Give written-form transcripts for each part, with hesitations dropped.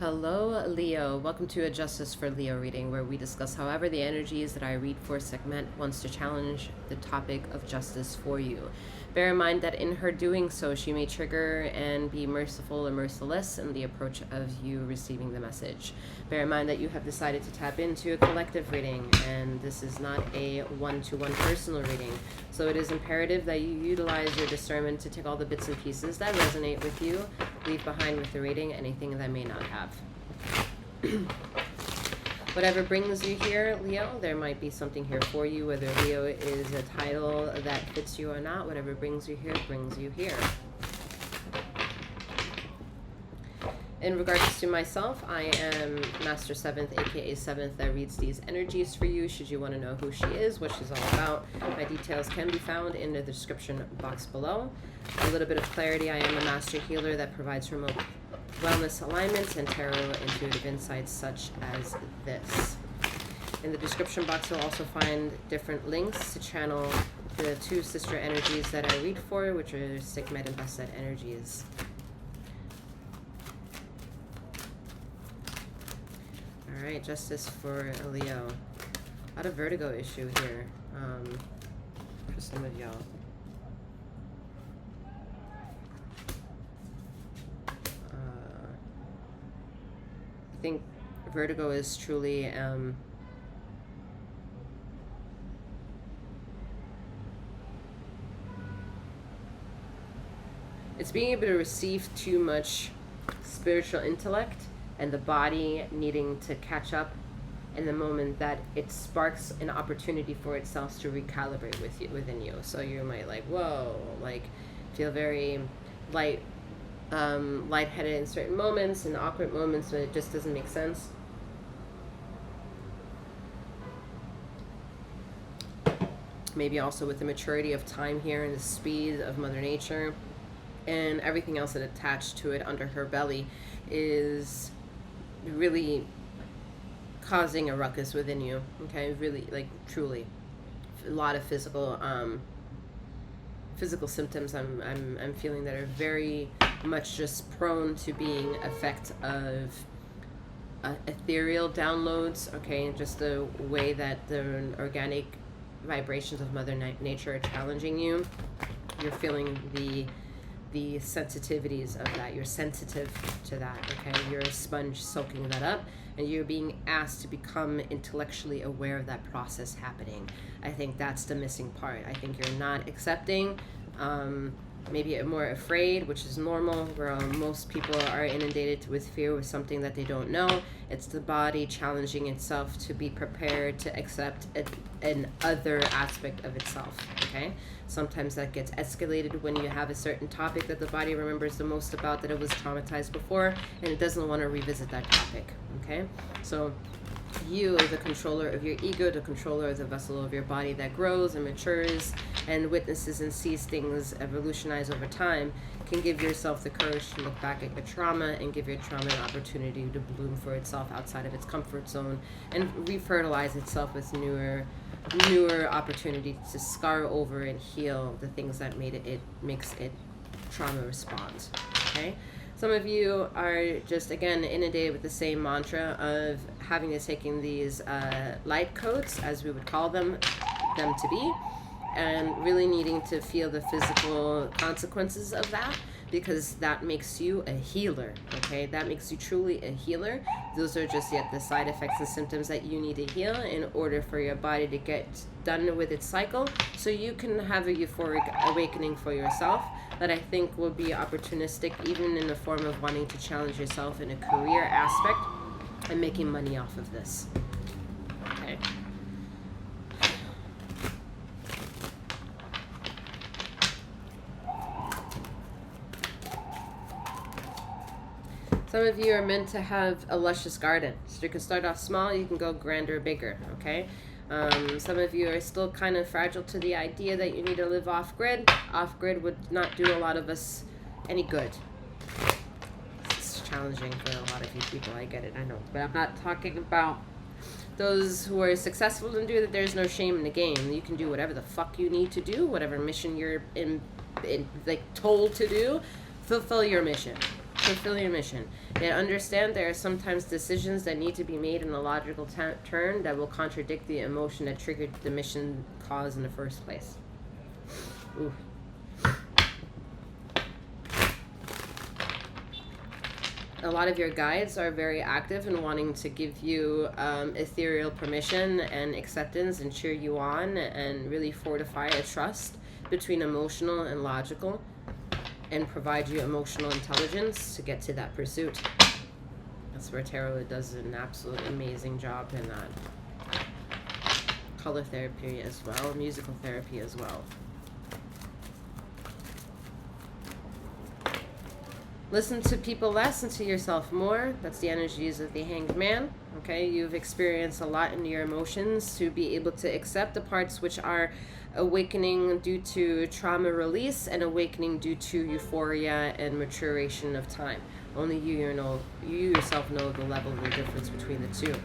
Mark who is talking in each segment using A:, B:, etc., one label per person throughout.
A: Hello, Leo. Welcome to a Justice for Leo reading, where we discuss however the energies that I read for Sekhmet wants to challenge the topic of justice for you. Bear in mind that in her doing so, she may trigger and be merciful or merciless in the approach of you receiving the message. Bear in mind that you have decided to tap into a collective reading, and this is not a one-to-one personal reading. So it is imperative that you utilize your discernment to take all the bits and pieces that resonate with you, leave behind with the reading anything that may not have. Whatever brings you here, Leo, there might be something here for you, whether Leo is a title that fits you or not. Whatever brings you here, brings you here. In regards to myself, I am Master 7th, aka 7th, that reads these energies for you. Should you want to know who she is, what she's all about, my details can be found in the description box below. A little bit of clarity: I am a master healer that provides remote wellness alignments and tarot intuitive insights such as this. In the description box, you'll also find different links to channel the two sister energies that I read for, which are Sekhmet and Bastet energies. Alright, justice for Leo. A lot of vertigo issue here for some of y'all. I think vertigo is truly it's being able to receive too much spiritual intellect and the body needing to catch up in the moment that it sparks an opportunity for itself to recalibrate within you. So you might feel very lightheaded in certain moments and awkward moments when it just doesn't make sense. Maybe also with the maturity of time here and the speed of Mother Nature and everything else that attached to it under her belly is really causing a ruckus within you. Okay, really, truly a lot of physical symptoms I'm feeling that are very much just prone to being effect of ethereal downloads. Okay, just the way that the organic vibrations of Mother Nature are challenging you. You're feeling the sensitivities of that. You're sensitive to that. Okay, you're a sponge soaking that up, and you're being asked to become intellectually aware of that process happening. I think that's the missing part. I think you're not accepting, maybe more afraid, which is normal, where most people are inundated with fear with something that they don't know. It's the body challenging itself to be prepared to accept an other aspect of itself. Okay, sometimes that gets escalated when you have a certain topic that the body remembers the most about, that it was traumatized before, and it doesn't want to revisit that topic. Okay, so you, the controller of your ego, the controller of the vessel of your body that grows and matures and witnesses and sees things evolutionize over time, can give yourself the courage to look back at your trauma and give your trauma an opportunity to bloom for itself outside of its comfort zone and refertilize itself with newer opportunities to scar over and heal the things that makes it trauma respond. Okay, some of you are just again inundated with the same mantra of having to taking these light codes, as we would call them to be, and really needing to feel the physical consequences of that, because that makes you a healer. Okay, that makes you truly a healer. Those are just yet the side effects and symptoms that you need to heal in order for your body to get done with its cycle, so you can have a euphoric awakening for yourself that I think will be opportunistic, even in the form of wanting to challenge yourself in a career aspect and making money off of this. Okay. Some of you are meant to have a luscious garden. So you can start off small, you can go grander, bigger, okay? Some of you are still kind of fragile to the idea that you need to live off-grid. Off-grid would not do a lot of us any good. It's challenging for a lot of you people, I get it, I know. But I'm not talking about those who are successful and do that. There's no shame in the game. You can do whatever the fuck you need to do, whatever mission you're told to do. Fulfill your mission. fulfill your mission. Yet understand there are sometimes decisions that need to be made in a logical turn that will contradict the emotion that triggered the mission cause in the first place. Ooh. A lot of your guides are very active in wanting to give you ethereal permission and acceptance and cheer you on and really fortify a trust between emotional and logical and provide you emotional intelligence to get to that pursuit. That's where tarot does an absolutely amazing job in that. Color therapy as well, musical therapy as well. Listen to people less and to yourself more. That's the energies of the Hanged Man. Okay, you've experienced a lot in your emotions to be able to accept the parts which are awakening due to trauma release and awakening due to euphoria and maturation of time. Only you yourself know the level of the difference between the two.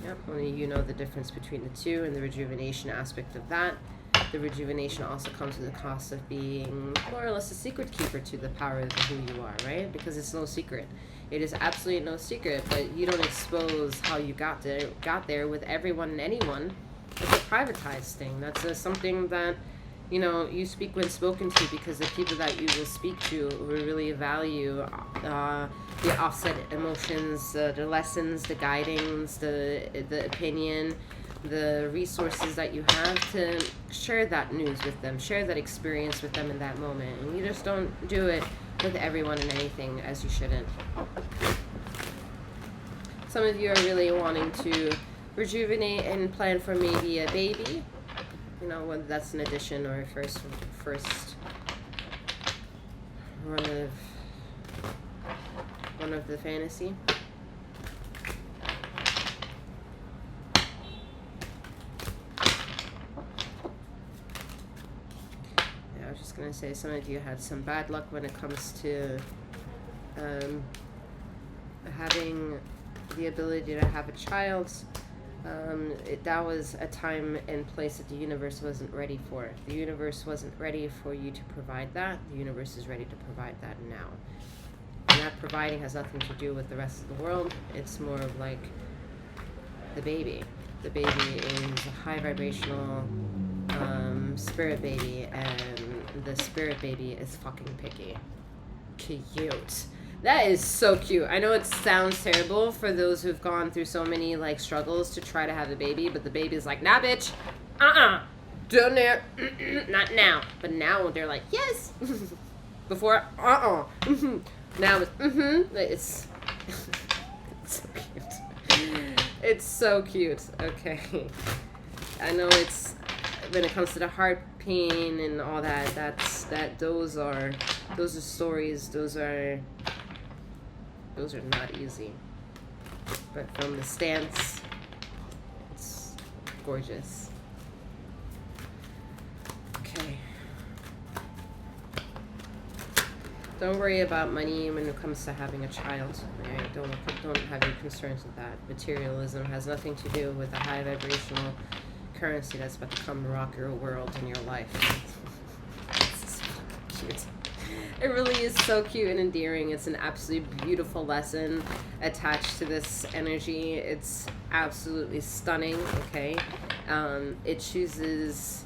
A: Yep, only you know the difference between the two and the rejuvenation aspect of that. The rejuvenation also comes with the cost of being more or less a secret keeper to the power of who you are, right? Because it's no secret. It is absolutely no secret, but you don't expose how you got there with everyone and anyone. It's a privatized thing. That's something that, you know, you speak when spoken to, because the people that you will speak to will really value the offset emotions, the lessons, the guidings, the opinion, the resources that you have to share that news with them, share that experience with them in that moment. And you just don't do it with everyone and anything, as you shouldn't. Some of you are really wanting to rejuvenate and plan for maybe a baby, you know, whether that's an addition or a first one of the fantasy. I was just gonna say, some of you had some bad luck when it comes to having the ability to have a child. That was a time and place that the universe wasn't ready for. The universe wasn't ready for you to provide that. The universe is ready to provide that now. And that providing has nothing to do with the rest of the world. It's more of like the baby. The baby is a high vibrational spirit baby, and the spirit baby is fucking picky. Cute. That is so cute. I know it sounds terrible for those who've gone through so many like struggles to try to have a baby, but the baby's like, nah, bitch. Don't dare. Not now. But now they're like, yes. Before, Now it's, it's so cute. It's so cute. Okay. I know it's, when it comes to the heart pain and all that, those are stories, those are not easy. But from the stance, it's gorgeous. Okay. Don't worry about money when it comes to having a child. Right? Don't have any concerns with that. Materialism has nothing to do with the high vibrational currency that's about to come rock your world in your life. It's cute. It really is so cute and endearing. It's an absolutely beautiful lesson attached to this energy. It's absolutely stunning, okay? It chooses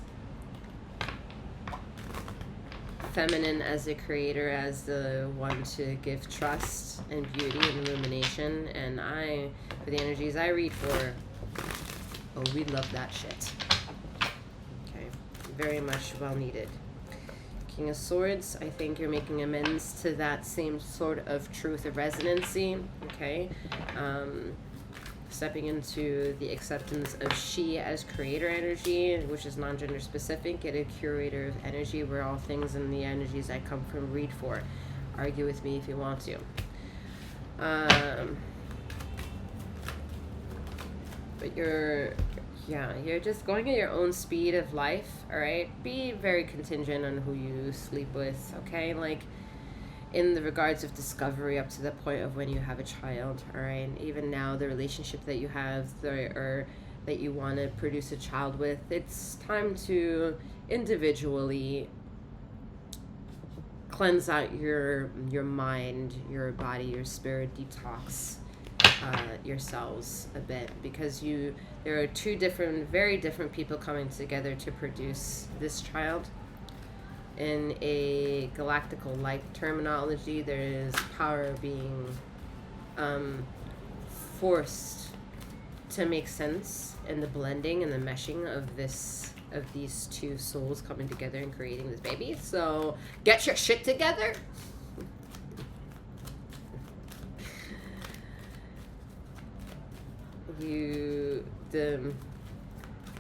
A: feminine as a creator, as the one to give trust and beauty and illumination. And for the energies I read for, oh, we love that shit. Okay, very much well needed. King of Swords, I think you're making amends to that same sort of truth of resonancy, okay? Stepping into the acceptance of she as creator energy, which is non-gender specific, get a curator of energy, where all things and the energies I come from read for. Argue with me if you want to. But you're just going at your own speed of life, all right? Be very contingent on who you sleep with, okay? Like, in the regards of discovery up to the point of when you have a child, all right? And even now, the relationship that you have or that you want to produce a child with, it's time to individually cleanse out your mind, your body, your spirit, detox yourselves a bit, because there are two very different people coming together to produce this child. In a galactical light terminology, there is power being forced to make sense in the blending and the meshing of these two souls coming together and creating this baby. So get your shit together.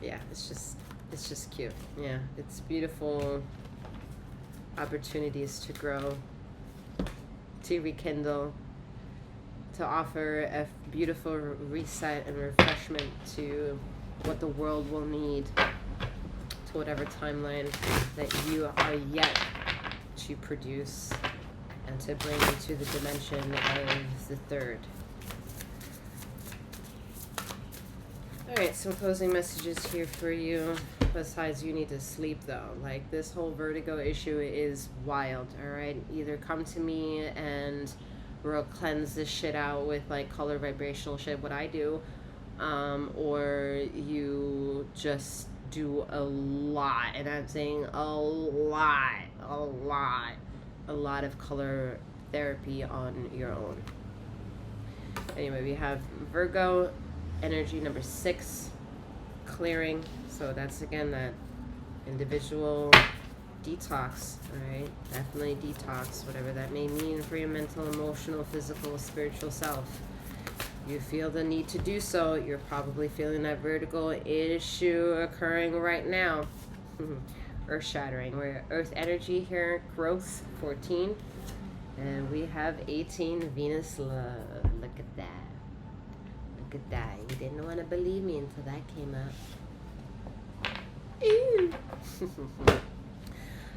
A: Yeah, it's just cute. Yeah, it's beautiful opportunities to grow, to rekindle, to offer a beautiful reset and refreshment to what the world will need, to whatever timeline that you are yet to produce and to bring into the dimension of the third. Alright, some closing messages here for you. Besides, you need to sleep though. Like, this whole vertigo issue is wild, alright? Either come to me and we'll cleanse this shit out with like color vibrational shit, what I do, or you just do a lot, and I'm saying a lot of color therapy on your own. Anyway, we have Virgo energy number 6, clearing. So that's again that individual detox, all right? Definitely detox, whatever that may mean for your mental, emotional, physical, spiritual self. You feel the need to do so. You're probably feeling that vertigo issue occurring right now. Earth shattering. We're earth energy here, growth 14, and we have 18, Venus love. Look at that. Look at that. You didn't want to believe me until that came up. Ew.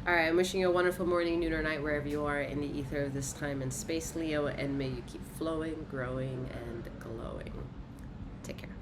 A: Alright, I'm wishing you a wonderful morning, noon, or night, wherever you are in the ether of this time and space, Leo, and may you keep flowing, growing, and glowing. Take care.